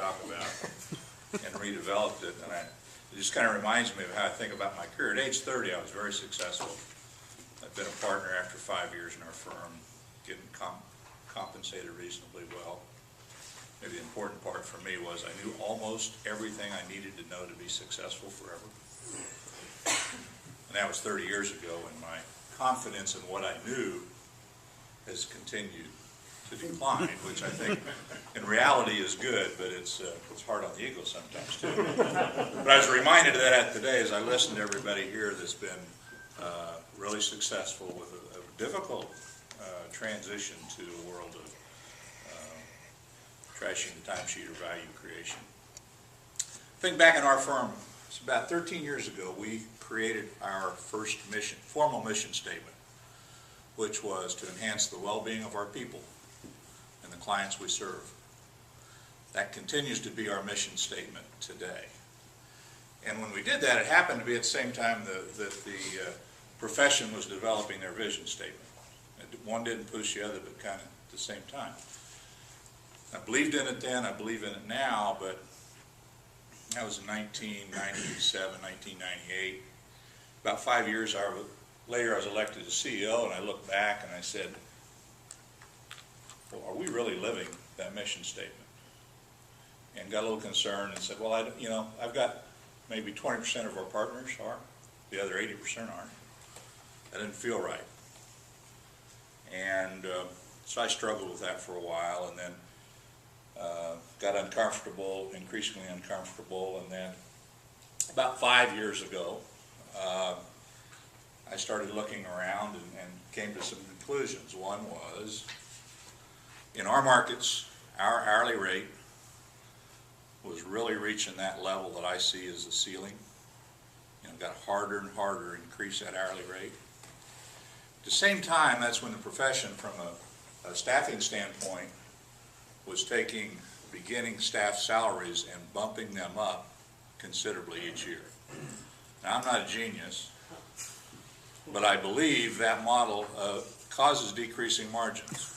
talk about, and redeveloped it. And it just kind of reminds me of how I think about my career. At age 30, I was very successful. I've been a partner after 5 years in our firm, getting compensated reasonably well. Maybe the important part for me was I knew almost everything I needed to know to be successful forever. And that was 30 years ago, and my confidence in what I knew has continued to decline, which I think in reality is good, but it's hard on the ego sometimes too. But I was reminded of that today as I listened to everybody here that's been really successful with a difficult transition to a world of trashing the timesheet or value creation. Think back in our firm, it's about 13 years ago, we created our first formal mission statement, which was to enhance the well-being of our people and the clients we serve. That continues to be our mission statement today. And when we did that, it happened to be at the same time that the profession was developing their vision statement. One didn't push the other, but kind of at the same time. I believed in it then, I believe in it now, but that was in 1997, 1998. About 5 years later, I was elected as CEO, and I looked back and I said, well, are we really living that mission statement? And got a little concerned and said, well, I've got maybe 20% of our partners are, the other 80% aren't. That didn't feel right. And so I struggled with that for a while, and then got uncomfortable, increasingly uncomfortable, and then about 5 years ago, I started looking around and came to some conclusions. One was, in our markets, our hourly rate was really reaching that level that I see as the ceiling. Got harder and harder to increase that hourly rate. At the same time, that's when the profession, from a staffing standpoint, was taking beginning staff salaries and bumping them up considerably each year. Now, I'm not a genius, but I believe that model causes decreasing margins.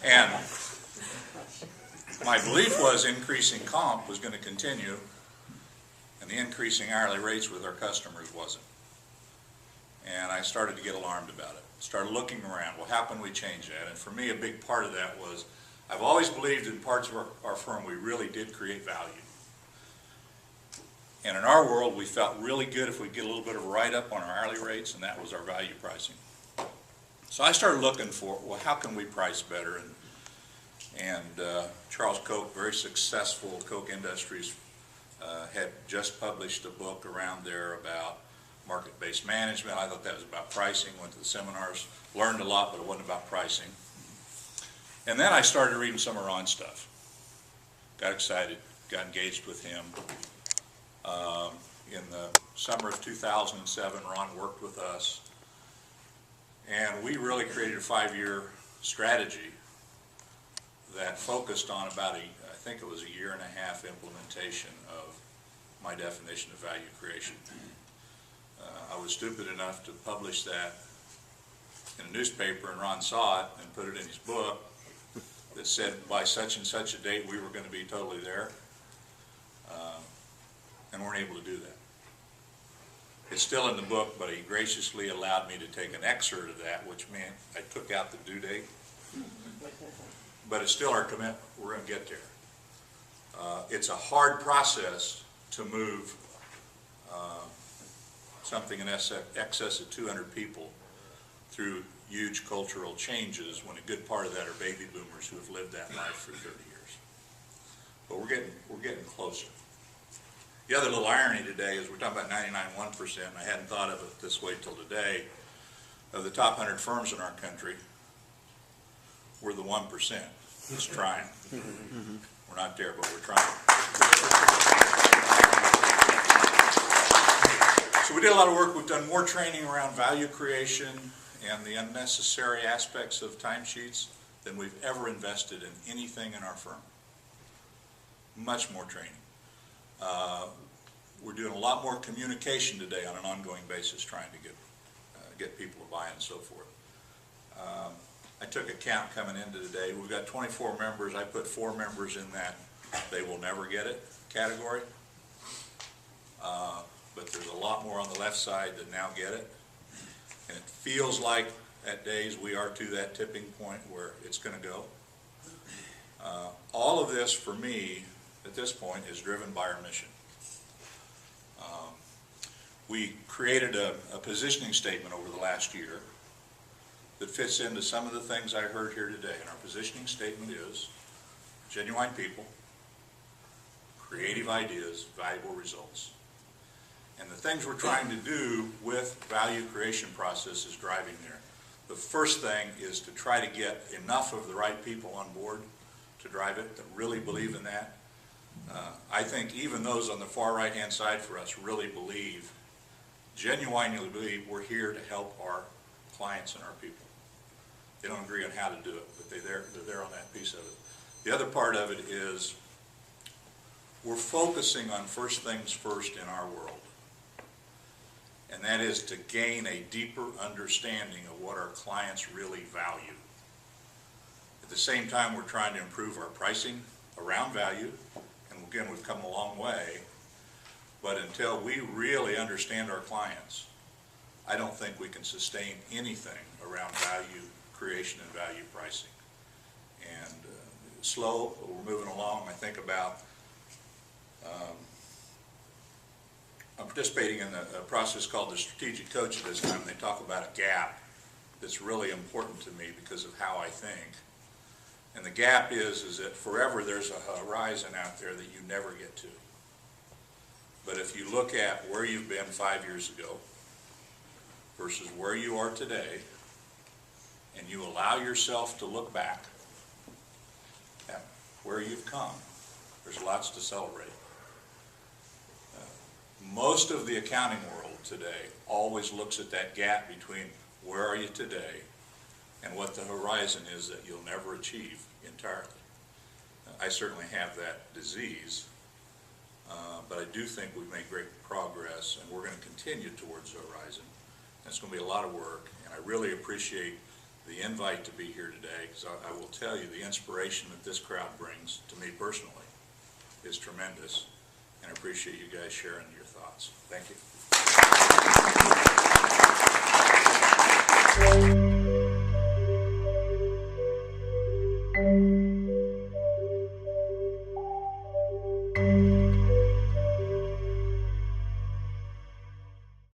And my belief was increasing comp was going to continue, and the increasing hourly rates with our customers wasn't. And I started to get alarmed about it. Started looking around, well, how can we change that? And for me, a big part of that was, I've always believed in parts of our firm we really did create value. And in our world, we felt really good if we get a little bit of a write-up on our hourly rates, and that was our value pricing. So I started looking for, well, how can we price better? And Charles Koch, very successful, Koch Industries, had just published a book around there about market-based management. I thought that was about pricing, went to the seminars, learned a lot, but it wasn't about pricing. And then I started reading some of Ron's stuff. Got excited, got engaged with him. In the summer of 2007, Ron worked with us, and we really created a 5-year strategy that focused on about I think it was a 1.5 year implementation of my definition of value creation. I was stupid enough to publish that in a newspaper, and Ron saw it and put it in his book that said by such and such a date we were going to be totally there, and weren't able to do that. It's still in the book, but he graciously allowed me to take an excerpt of that, which meant I took out the due date. But it's still our commitment. We're going to get there. It's a hard process to move something in excess of 200 people through huge cultural changes when a good part of that are baby boomers who have lived that life for 30 years. But we're getting closer. The other little irony today is we're talking about 99.1%, and I hadn't thought of it this way till today. Of the top 100 firms in our country, we're the 1% that's trying. We're not there, but we're trying. So we did a lot of work. We've done more training around value creation and the unnecessary aspects of timesheets than we've ever invested in anything in our firm. Much more training. We're doing a lot more communication today on an ongoing basis, trying to get people to buy and so forth. I took a count coming into today. We've got 24 members. I put 4 members in that they will never get it category. But there's a lot more on the left side that now get it. And it feels like at days we are to that tipping point where it's going to go. All of this for me at this point is driven by our mission. We created a positioning statement over the last year that fits into some of the things I heard here today. And our positioning statement is genuine people, creative ideas, valuable results. And the things we're trying to do with value creation process is driving there. The first thing is to try to get enough of the right people on board to drive it, that really believe in that. I think even those on the far right-hand side for us really believe, genuinely believe we're here to help our clients and our people. They don't agree on how to do it, but they're there on that piece of it. The other part of it is we're focusing on first things first in our world. And that is to gain a deeper understanding of what our clients really value. At the same time, we're trying to improve our pricing around value. And again, we've come a long way. But until we really understand our clients, I don't think we can sustain anything around value creation and value pricing. And slow, but we're moving along. I think about I'm participating in a process called the Strategic Coach at this time. They talk about a gap that's really important to me because of how I think. And the gap is that forever there's a horizon out there that you never get to. But if you look at where you've been 5 years ago versus where you are today, and you allow yourself to look back at where you've come, there's lots to celebrate. Most of the accounting world today always looks at that gap between where are you today and what the horizon is that you'll never achieve entirely. I certainly have that disease, but I do think we've made great progress, and we're going to continue towards the horizon. It's going to be a lot of work, and I really appreciate the invite to be here today, because I will tell you the inspiration that this crowd brings to me personally is tremendous, and I appreciate you guys sharing your thoughts. Thank you.